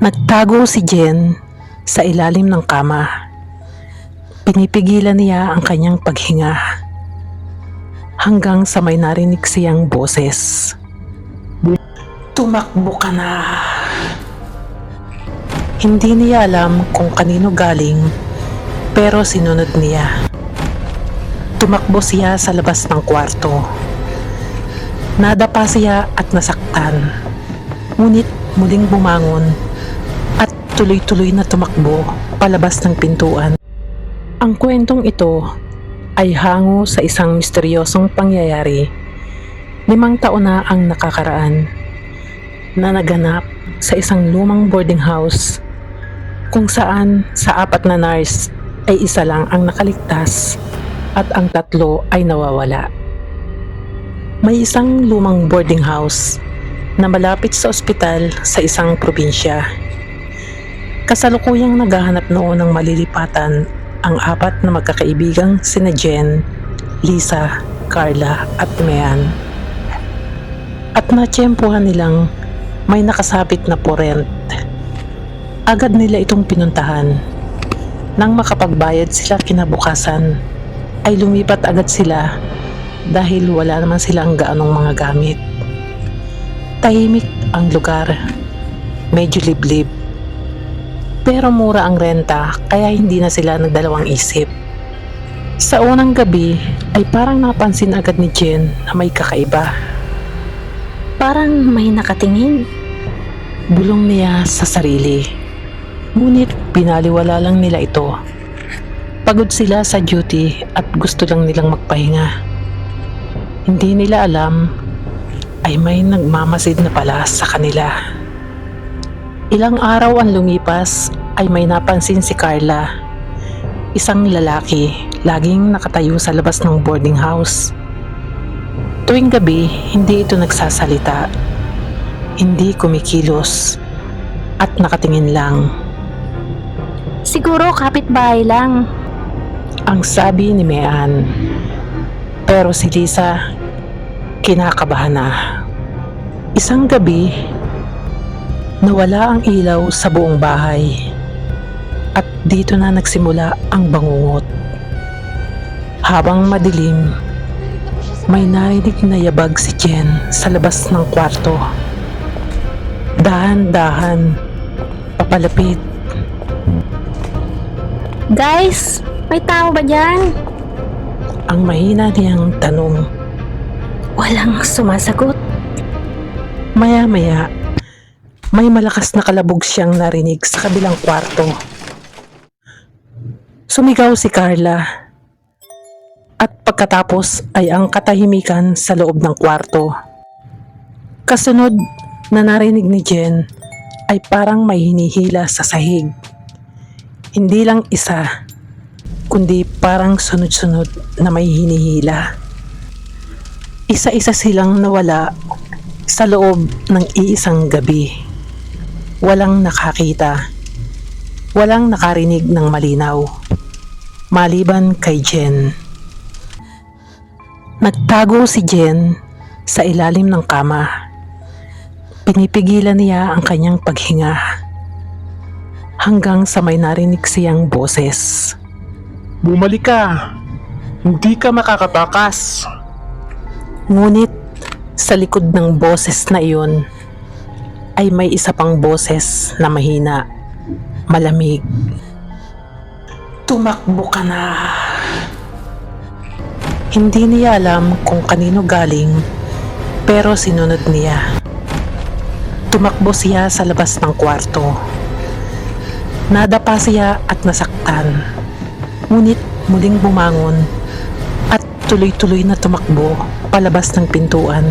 Nagtago si Jen sa ilalim ng kama. Pinipigilan niya ang kanyang paghinga hanggang sa may narinig siyang boses. Tumakbo ka na. Hindi niya alam kung kanino galing pero sinunod niya. Tumakbo siya sa labas ng kwarto. Nadapa siya at nasaktan. Ngunit muling bumangon at tuloy-tuloy na tumakbo palabas ng pintuan. Ang kwentong ito ay hango sa isang misteryosong pangyayari 5 taon na ang nakakaraan na naganap sa isang lumang boarding house kung saan sa 4 na nurse ay isa lang ang nakaligtas at ang 3 ay nawawala. May isang lumang boarding house na malapit sa ospital sa isang probinsya. Kasalukuyang naghahanap noon ng malilipatan ang 4 na magkakaibigang sina Jen, Lisa, Carla at Mean. At natsyempohan nilang may nakasabit na porent. Agad nila itong pinuntahan. Nang makapagbayad sila kinabukasan, ay lumipat agad sila dahil wala naman silang gaanong mga gamit. Tahimik ang lugar, medyo liblib. Pero mura ang renta kaya hindi na sila nagdalawang isip. Sa unang gabi ay parang napansin agad ni Jen na may kakaiba. Parang may nakatingin. Bulong niya sa sarili. Ngunit binaliwala lang nila ito. Pagod sila sa duty at gusto lang nilang magpahinga. Hindi nila alam ay may nagmamasid na pala sa kanila. Ilang araw ang lumipas ay may napansin si Carla. Isang lalaki, laging nakatayo sa labas ng boarding house. Tuwing gabi, hindi ito nagsasalita. Hindi kumikilos at nakatingin lang. Siguro kapitbahay lang. Ang sabi ni Mean. Pero si Lisa, kinakabahan na. Isang gabi, nawala ang ilaw sa buong bahay. At dito na nagsimula ang bangungot. Habang madilim, may narinig na yabag si Jen sa labas ng kwarto. Dahan-dahan, papalapit. Guys, may tao ba dyan? Ang mahina niyang tanong. Walang sumasagot. Maya-maya, may malakas na kalabog siyang narinig sa kabilang kwarto. Sumigaw si Carla. At pagkatapos ay ang katahimikan sa loob ng kwarto. Kasunod na narinig ni Jen ay parang may hinihila sa sahig. Hindi lang isa, kundi parang sunod-sunod na may hinihila. Isa-isa silang nawala sa loob ng iisang gabi. Walang nakakita, walang nakarinig ng malinaw, maliban kay Jen. Nagtago si Jen sa ilalim ng kama. Pinipigilan niya ang kanyang paghinga hanggang sa may narinig siyang boses. Bumalik ka! Hindi ka makakatakas! Ngunit sa likod ng boses na iyon ay may isa pang boses na mahina, malamig. Tumakbo ka na. Hindi niya alam kung kanino galing pero sinunod niya. Tumakbo siya sa labas ng kwarto. Nadapa siya at nasaktan. Ngunit muling bumangon at tuloy-tuloy na tumakbo palabas ng pintuan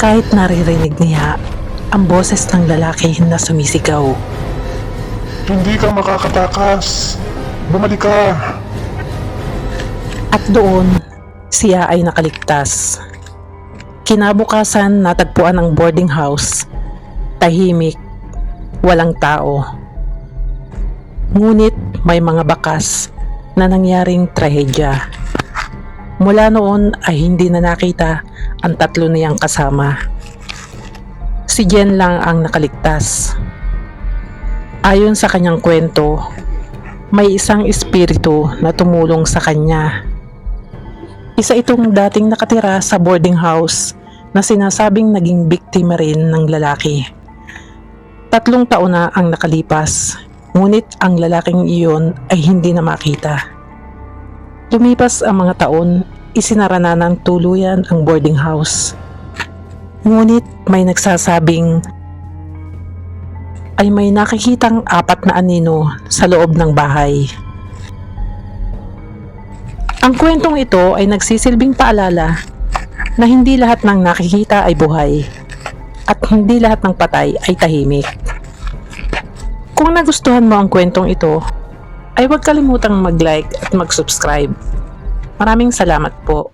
kahit naririnig niya ang boses ng lalaki na sumisigaw. Hindi ka makakatakas! Bumalik ka! At doon, siya ay nakaligtas. Kinabukasan natagpuan ang boarding house. Tahimik, walang tao. Ngunit may mga bakas na nangyaring trahedya. Mula noon ay hindi na nakita ang 3 niyang kasama. Si Jen lang ang nakaligtas. Ayon sa kanyang kwento, may isang espiritu na tumulong sa kanya. Isa itong dating nakatira sa boarding house na sinasabing naging biktima rin ng lalaki. 3 taon na ang nakalipas, ngunit ang lalaking iyon ay hindi na makita. Lumipas ang mga taon, isinara na ng tuluyan ang boarding house. Ngunit may nagsasabing ay may nakikitang 4 na anino sa loob ng bahay. Ang kwentong ito ay nagsisilbing paalala na hindi lahat ng nakikita ay buhay at hindi lahat ng patay ay tahimik. Kung nagustuhan mo ang kwentong ito, ay huwag kalimutang mag-like at mag-subscribe. Maraming salamat po.